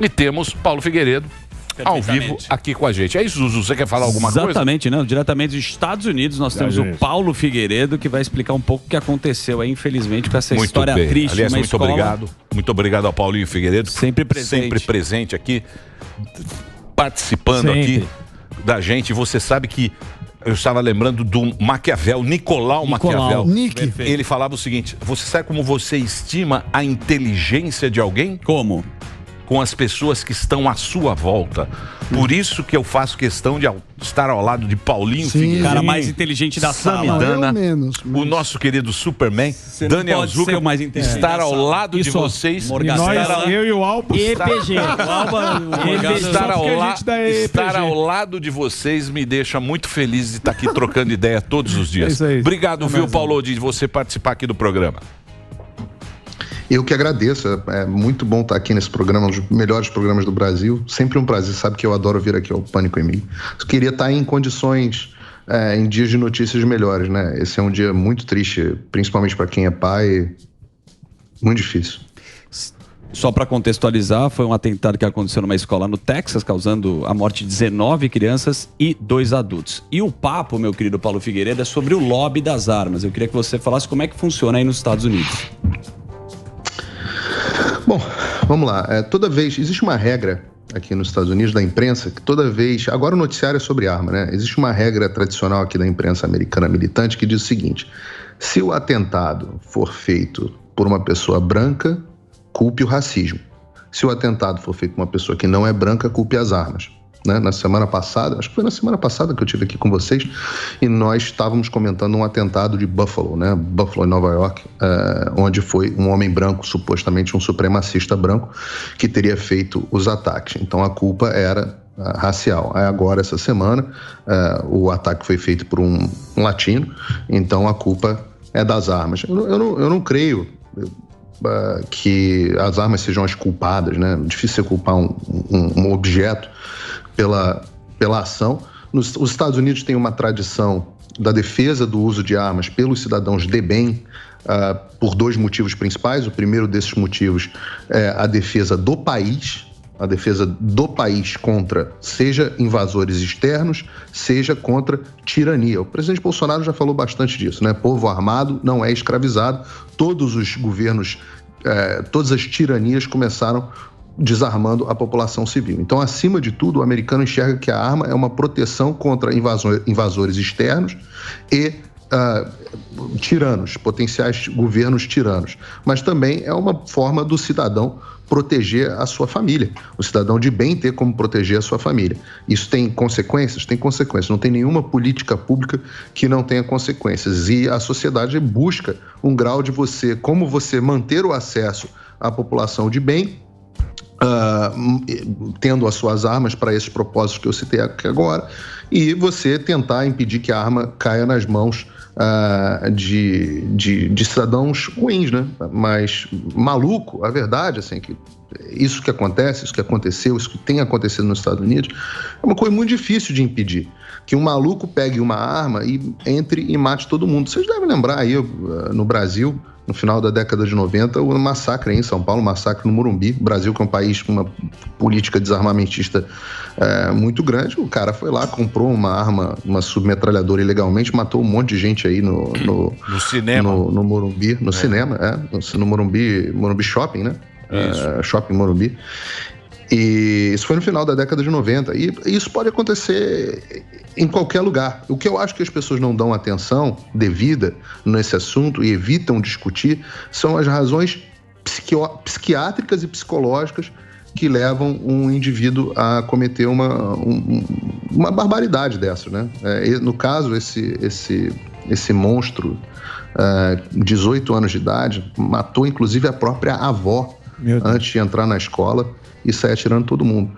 E temos Paulo Figueiredo ao vivo aqui com a gente. É isso, Zuzu? Você quer falar alguma coisa? Exatamente, não. Diretamente dos Estados Unidos, nós temos o Paulo Figueiredo, que vai explicar um pouco o que aconteceu aí, infelizmente, com essa história triste. Aliás, muito obrigado. Muito obrigado ao Paulinho Figueiredo. Sempre presente. Sempre presente aqui, participando aqui da gente. Você sabe que eu estava lembrando do Maquiavel, Nicolau Maquiavel. Ele falava o seguinte: você sabe como você estima a inteligência de alguém? Como? Com as pessoas que estão à sua volta. Por isso que eu faço questão de estar ao lado de Paulinho Figueiredo. O cara mais inteligente da sala. Samidana, o nosso querido Superman, Daniel Zucca, estar ao lado de vocês. Eu e o Alba. Estar ao lado de vocês me deixa muito feliz de estar aqui trocando ideia todos os dias. Obrigado, viu, Paulo, de você participar aqui do programa. Eu que agradeço, é muito bom estar aqui nesse programa, um dos melhores programas do Brasil, sempre um prazer, sabe que eu adoro vir aqui ao Pânico em Mim. Eu queria estar em condições, em dias de notícias melhores, né? Esse é um dia muito triste, principalmente para quem é pai, muito difícil. Só para contextualizar, foi um atentado que aconteceu numa escola no Texas, causando a morte de 19 crianças e 2 adultos. E o papo, meu querido Paulo Figueiredo, é sobre o lobby das armas. Eu queria que você falasse como é que funciona aí nos Estados Unidos. Bom, vamos lá. Toda vez, existe uma regra aqui nos Estados Unidos da imprensa, que toda vez, agora o noticiário é sobre arma, né? Existe uma regra tradicional aqui da imprensa americana militante que diz o seguinte: se o atentado for feito por uma pessoa branca, culpe o racismo. Se o atentado for feito por uma pessoa que não é branca, culpe as armas. Né? Na semana passada, acho que foi na semana passada que eu estive aqui com vocês, e nós estávamos comentando um atentado de Buffalo, né? Buffalo, em Nova York, onde foi um homem branco, supostamente um supremacista branco, que teria feito os ataques. Então a culpa era racial. Agora, essa semana, o ataque foi feito por um latino, então a culpa é das armas. Eu não creio que as armas sejam as culpadas, né? Difícil você culpar um objeto pela ação. Os Estados Unidos têm uma tradição da defesa do uso de armas pelos cidadãos de bem, por 2 motivos principais. O primeiro desses motivos é a defesa do país contra, seja invasores externos, seja contra tirania. O presidente Bolsonaro já falou bastante disso, né? Povo armado não é escravizado. Todos os governos, todas as tiranias começaram desarmando a população civil. Então, acima de tudo, o americano enxerga que a arma é uma proteção contra invasores externos e tiranos, potenciais governos tiranos. Mas também é uma forma do cidadão proteger a sua família. O cidadão de bem ter como proteger a sua família. Isso tem consequências? Tem consequências. Não tem nenhuma política pública que não tenha consequências. E a sociedade busca um grau de como você manter o acesso à população de bem, tendo as suas armas para esses propósitos que eu citei aqui agora, e você tentar impedir que a arma caia nas mãos de cidadãos ruins, né? Mas maluco, a verdade, assim, que isso que acontece, isso que aconteceu, isso que tem acontecido nos Estados Unidos, é uma coisa muito difícil de impedir. Que um maluco pegue uma arma e entre e mate todo mundo. Vocês devem lembrar aí, no Brasil, no final da década de 90, o massacre em São Paulo, o massacre no Morumbi. O Brasil, que é um país com uma política desarmamentista muito grande, o cara foi lá, comprou uma arma, uma submetralhadora ilegalmente, matou um monte de gente aí no cinema. No Morumbi, no cinema, no Morumbi Shopping, né? Shopping Morumbi. E isso foi no final da década de 90. E isso pode acontecer em qualquer lugar. O que eu acho que as pessoas não dão atenção devida nesse assunto e evitam discutir são as razões psiquiátricas e psicológicas que levam um indivíduo a cometer uma barbaridade dessa, né? No caso, esse monstro, 18 anos de idade, matou inclusive a própria avó antes de entrar na escola e sair atirando todo mundo.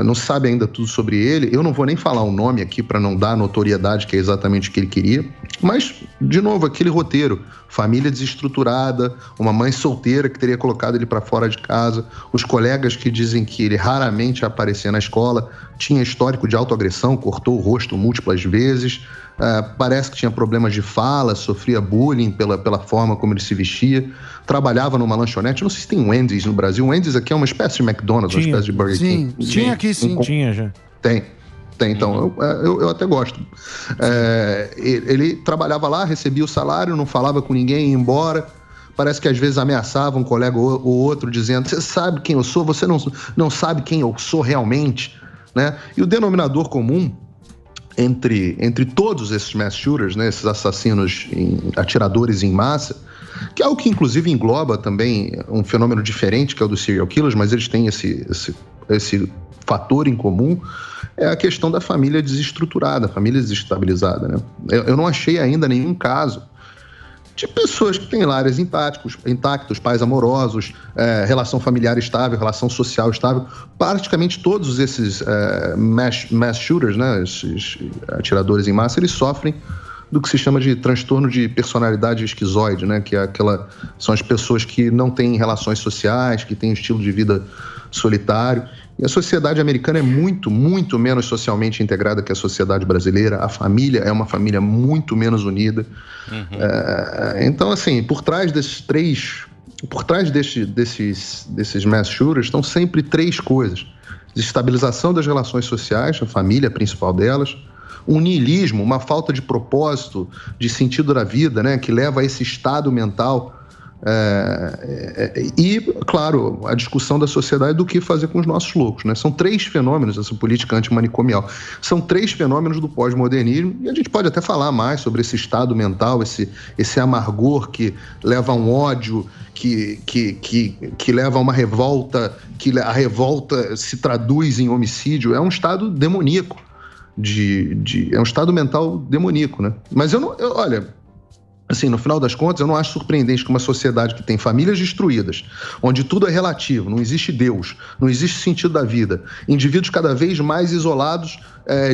Não se sabe ainda tudo sobre ele. Eu não vou nem falar o nome aqui para não dar a notoriedade que é exatamente o que ele queria, mas, de novo, aquele roteiro: família desestruturada, uma mãe solteira que teria colocado ele para fora de casa, os colegas que dizem que ele raramente aparecia na escola, tinha histórico de autoagressão, cortou o rosto múltiplas vezes, parece que tinha problemas de fala, sofria bullying pela forma como ele se vestia, trabalhava numa lanchonete. Não sei se tem Wendy's no Brasil. Wendy's aqui é uma espécie de McDonald's, uma espécie de Burger King. Sim, tinha aqui sim. Tinha já. Tem, então, eu até gosto. Ele trabalhava lá, recebia o salário, não falava com ninguém, ia embora. Parece que às vezes ameaçava um colega ou outro, dizendo: você sabe quem eu sou, você não sabe quem eu sou realmente, né? E o denominador comum entre todos esses mass shooters, né, esses assassinos, atiradores em massa, que é algo que inclusive engloba também um fenômeno diferente, que é o dos serial killers, mas eles têm esse fator em comum, é a questão da família desestruturada, família desestabilizada, né? Eu não achei ainda nenhum caso de pessoas que têm lares intactos, pais amorosos, relação familiar estável, relação social estável. Praticamente todos esses mass shooters, né, esses atiradores em massa, eles sofrem do que se chama de transtorno de personalidade esquizoide, né, que são as pessoas que não têm relações sociais, que têm um estilo de vida solitário. E a sociedade americana é muito, muito menos socialmente integrada que a sociedade brasileira. A família é uma família muito menos unida. Então, assim, por trás desses mass shooters estão sempre três coisas: desestabilização das relações sociais, a família é a principal delas; um niilismo, uma falta de propósito, de sentido da vida, né, que leva a esse estado mental. E, claro, a discussão da sociedade do que fazer com os nossos loucos, né? São três fenômenos, essa política antimanicomial. São três fenômenos do pós-modernismo, e a gente pode até falar mais sobre esse estado mental, esse amargor que leva a um ódio, que leva a uma revolta, que a revolta se traduz em homicídio. É um estado demoníaco, é um estado mental demoníaco, né? Mas olha, assim, no final das contas, eu não acho surpreendente que uma sociedade que tem famílias destruídas, onde tudo é relativo, não existe Deus, não existe sentido da vida, indivíduos cada vez mais isolados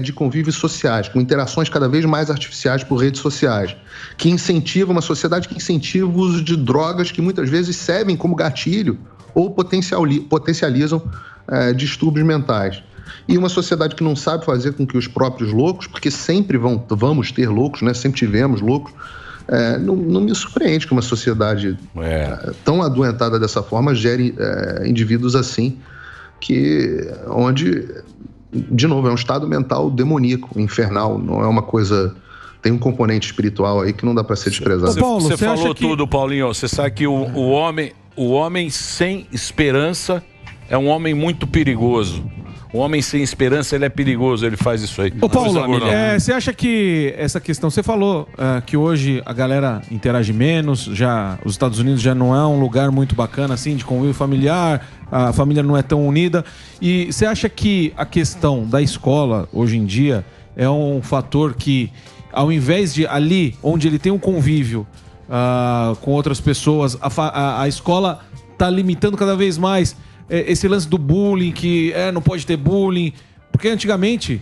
de convívios sociais, com interações cada vez mais artificiais por redes sociais, que incentiva uma sociedade que incentiva o uso de drogas que muitas vezes servem como gatilho ou potencializam distúrbios mentais. E uma sociedade que não sabe fazer com que os próprios loucos, porque sempre vamos ter loucos, né? Sempre tivemos loucos. Não me surpreende que uma sociedade tão adoentada dessa forma gere indivíduos assim, onde, de novo, é um estado mental demoníaco, infernal, não é uma coisa... Tem um componente espiritual aí que não dá para ser desprezado. Você falou tudo, Paulinho. Você sabe que o homem sem esperança é um homem muito perigoso. O homem sem esperança, ele é perigoso, ele faz isso aí. Ô Paulo, você acha que essa questão... Você falou que hoje a galera interage menos, já os Estados Unidos já não é um lugar muito bacana, assim, de convívio familiar, a família não é tão unida. E você acha que a questão da escola, hoje em dia, é um fator que, ao invés de ali, onde ele tem um convívio com outras pessoas, a escola está limitando cada vez mais esse lance do bullying, que não pode ter bullying, porque antigamente,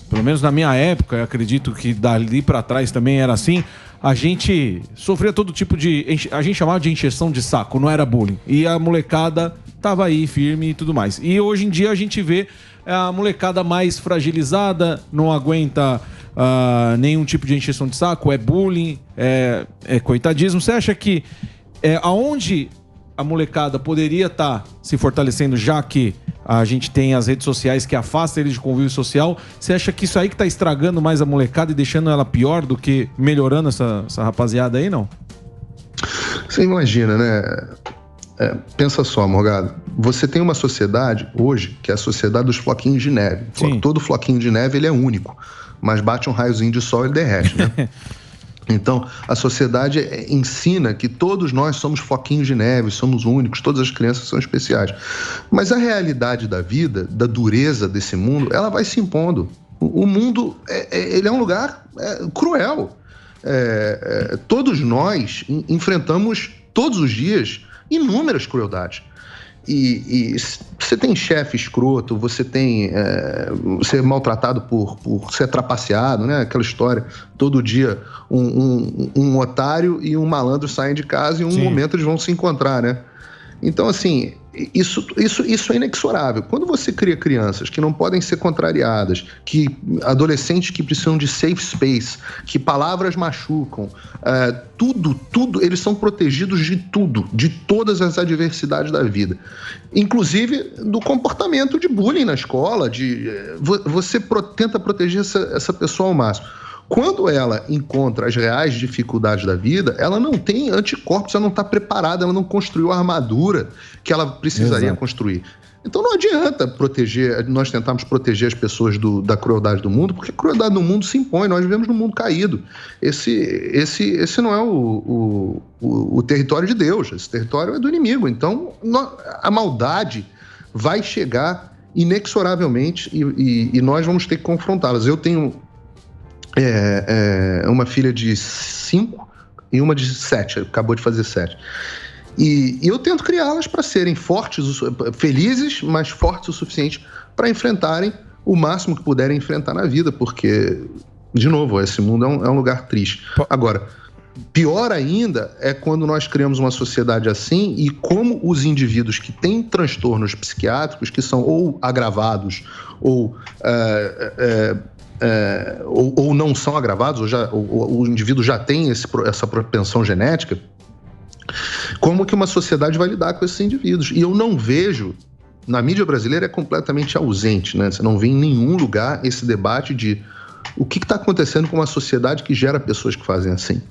pelo menos na minha época, eu acredito que dali pra trás também era assim, a gente sofria todo tipo a gente chamava de encheção de saco, não era bullying, e a molecada tava aí firme e tudo mais. E hoje em dia a gente vê a molecada mais fragilizada, não aguenta nenhum tipo de encheção de saco, é bullying, é coitadismo. Você acha que aonde a molecada poderia estar se fortalecendo, já que a gente tem as redes sociais que afastam eles de convívio social? Você acha que isso aí que tá estragando mais a molecada e deixando ela pior do que melhorando essa rapaziada aí, não? Você imagina, né? Pensa só, Morgado. Você tem uma sociedade hoje que é a sociedade dos floquinhos de neve. Sim. Todo floquinho de neve ele é único, mas bate um raiozinho de sol e ele derrete, né? Então, a sociedade ensina que todos nós somos floquinhos de neve, somos únicos, todas as crianças são especiais. Mas a realidade da vida, da dureza desse mundo, ela vai se impondo. O mundo, ele é um lugar cruel. Todos nós enfrentamos, todos os dias, inúmeras crueldades. E você tem chefe escroto, você tem ser maltratado por ser trapaceado, né? Aquela história, todo dia um otário e um malandro saem de casa e em um momento eles vão se encontrar, né? Então, assim, Isso é inexorável. Quando você cria crianças que não podem ser contrariadas, que adolescentes que precisam de safe space, que palavras machucam, tudo, eles são protegidos de tudo, de todas as adversidades da vida. Inclusive do comportamento de bullying na escola, você tenta proteger essa pessoa ao máximo. Quando ela encontra as reais dificuldades da vida, ela não tem anticorpos, ela não está preparada, ela não construiu a armadura que ela precisaria construir. Então não adianta nós tentarmos proteger as pessoas da crueldade do mundo, porque a crueldade do mundo se impõe, nós vivemos num mundo caído. Esse não é o território de Deus, esse território é do inimigo. Então a maldade vai chegar inexoravelmente e nós vamos ter que confrontá-las. Eu tenho uma filha de 5 e uma de 7, acabou de fazer 7. E eu tento criá-las para serem fortes, felizes, mas fortes o suficiente para enfrentarem o máximo que puderem enfrentar na vida, porque, de novo, esse mundo é um lugar triste. Agora, pior ainda é quando nós criamos uma sociedade assim e como os indivíduos que têm transtornos psiquiátricos, que são ou agravados ou não são agravados, ou o indivíduo já tem essa propensão genética, como que uma sociedade vai lidar com esses indivíduos? E eu não vejo, na mídia brasileira é completamente ausente, né? Você não vê em nenhum lugar esse debate de o que está acontecendo com uma sociedade que gera pessoas que fazem assim,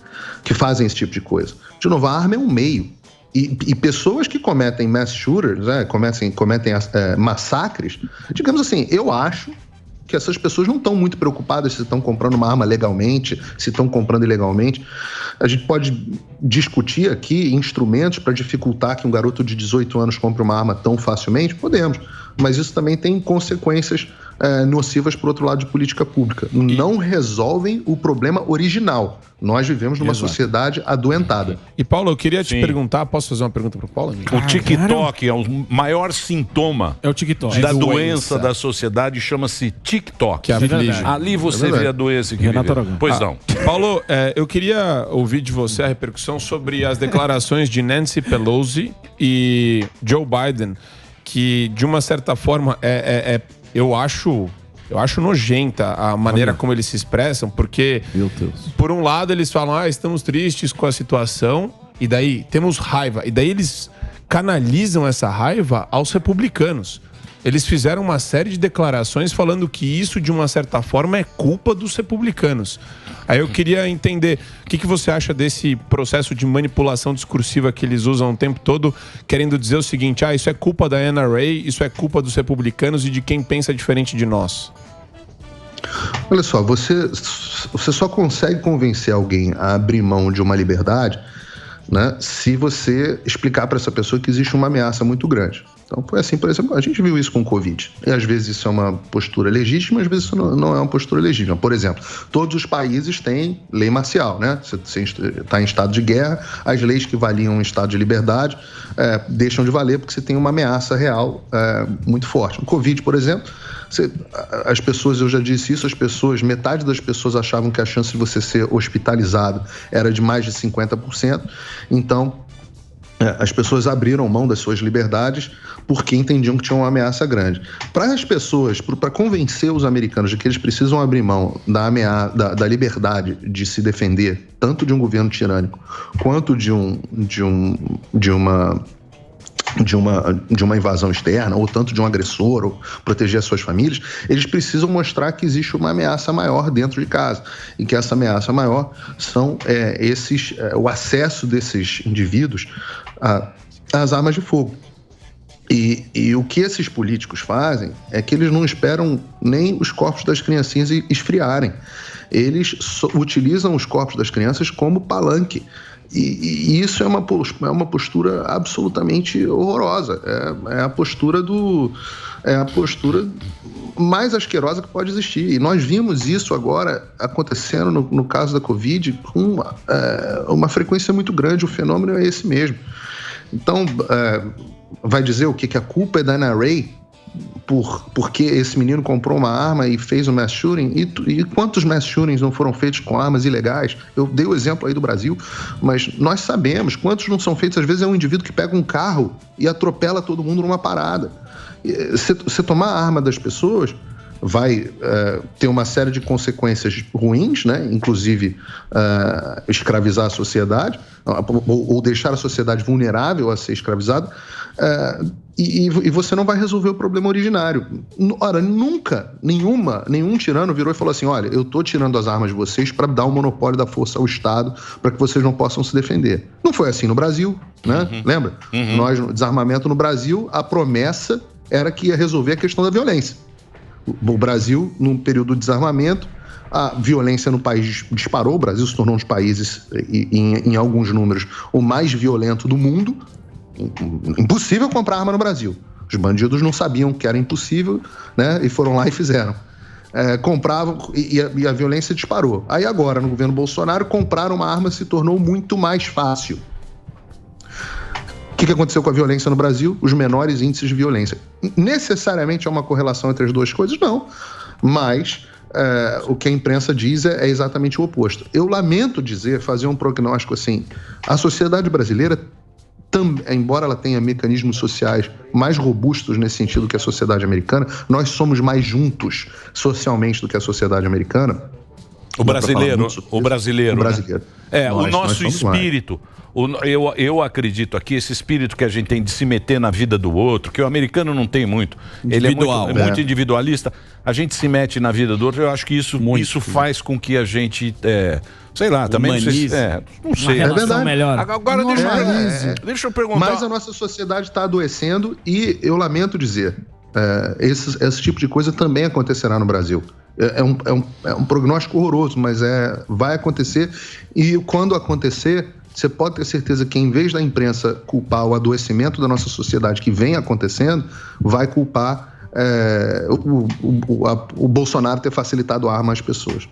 que fazem esse tipo de coisa. De novo, a arma é um meio. E pessoas que cometem mass shooters, cometem massacres, digamos assim, eu acho que essas pessoas não estão muito preocupadas se estão comprando uma arma legalmente, se estão comprando ilegalmente. A gente pode discutir aqui instrumentos para dificultar que um garoto de 18 anos compre uma arma tão facilmente? Podemos, mas isso também tem consequências nocivas por outro lado de política pública. Não resolvem o problema original. Nós vivemos numa sociedade adoentada. E Paulo, eu queria te perguntar, posso fazer uma pergunta para o Paulo? O TikTok é o maior sintoma da doença da sociedade, chama-se TikTok. Que é ali você vê a doença que Pois não. Paulo, eu queria ouvir de você a repercussão sobre as declarações de Nancy Pelosi e Joe Biden, que de uma certa forma eu acho nojenta a maneira como eles se expressam, porque, por um lado, eles falam, estamos tristes com a situação, e daí temos raiva, e daí eles canalizam essa raiva aos republicanos. Eles fizeram uma série de declarações falando que isso, de uma certa forma, é culpa dos republicanos. Aí eu queria entender o que você acha desse processo de manipulação discursiva que eles usam o tempo todo, querendo dizer o seguinte, isso é culpa da NRA, isso é culpa dos republicanos e de quem pensa diferente de nós. Olha só, você só consegue convencer alguém a abrir mão de uma liberdade, né, se você explicar para essa pessoa que existe uma ameaça muito grande. Então foi assim, por exemplo, a gente viu isso com o Covid. E às vezes isso é uma postura legítima, às vezes isso não é uma postura legítima. Por exemplo, todos os países têm lei marcial, né? Você está em estado de guerra, as leis que valiam em estado de liberdade deixam de valer porque você tem uma ameaça real muito forte. No Covid, por exemplo, as pessoas, eu já disse isso, metade das pessoas achavam que a chance de você ser hospitalizado era de mais de 50%. Então, as pessoas abriram mão das suas liberdades porque entendiam que tinham uma ameaça grande. Para as pessoas, para convencer os americanos de que eles precisam abrir mão da liberdade de se defender, tanto de um governo tirânico quanto de uma invasão externa, ou tanto de um agressor, ou proteger as suas famílias, eles precisam mostrar que existe uma ameaça maior dentro de casa, e que essa ameaça maior são o acesso desses indivíduos às armas de fogo. E o que esses políticos fazem é que eles não esperam nem os corpos das criancinhas esfriarem. Eles utilizam os corpos das crianças como palanque. E isso é uma postura absolutamente horrorosa. É a postura mais asquerosa que pode existir. E nós vimos isso agora acontecendo no caso da Covid com uma frequência muito grande. O fenômeno é esse mesmo. Então, vai dizer o que a culpa é da NRA? porque esse menino comprou uma arma e fez um mass shooting, e quantos mass shootings não foram feitos com armas ilegais? Eu dei o exemplo aí do Brasil, mas nós sabemos quantos não são feitos. Às vezes é um indivíduo que pega um carro e atropela todo mundo numa parada. Você tomar a arma das pessoas vai ter uma série de consequências ruins, né? Inclusive escravizar a sociedade, ou deixar a sociedade vulnerável a ser escravizada, e você não vai resolver o problema originário. Ora, nunca nenhum tirano virou e falou assim: olha, eu estou tirando as armas de vocês para dar o monopólio da força ao Estado, para que vocês não possam se defender. Não foi assim no Brasil, né? Lembra? Nós, no desarmamento no Brasil, a promessa era que ia resolver a questão da violência. O Brasil, num período de desarmamento, a violência no país disparou. O Brasil se tornou um dos países, em alguns números, o mais violento do mundo. Impossível comprar arma no Brasil. Os bandidos não sabiam que era impossível, né? E foram lá e fizeram. Compravam e a violência disparou. Aí agora, no governo Bolsonaro, comprar uma arma se tornou muito mais fácil. O que aconteceu com a violência no Brasil? Os menores índices de violência. Necessariamente há uma correlação entre as duas coisas? Não. Mas o que a imprensa diz é exatamente o oposto. Eu lamento fazer um prognóstico assim. A sociedade brasileira, embora ela tenha mecanismos sociais mais robustos nesse sentido que a sociedade americana, nós somos mais juntos socialmente do que a sociedade americana. O brasileiro. Né? O nosso espírito. Eu acredito aqui, esse espírito que a gente tem de se meter na vida do outro, que o americano não tem muito. Ele é muito individualista. A gente se mete na vida do outro. Eu acho que isso faz com que a gente, sei lá, também não sei. É verdade. Melhor. Agora deixa eu perguntar. Mas a nossa sociedade está adoecendo e eu lamento dizer, esse tipo de coisa também acontecerá no Brasil. É um prognóstico horroroso, mas vai acontecer. E quando acontecer, você pode ter certeza que, em vez da imprensa culpar o adoecimento da nossa sociedade que vem acontecendo, vai culpar o Bolsonaro ter facilitado a arma às pessoas.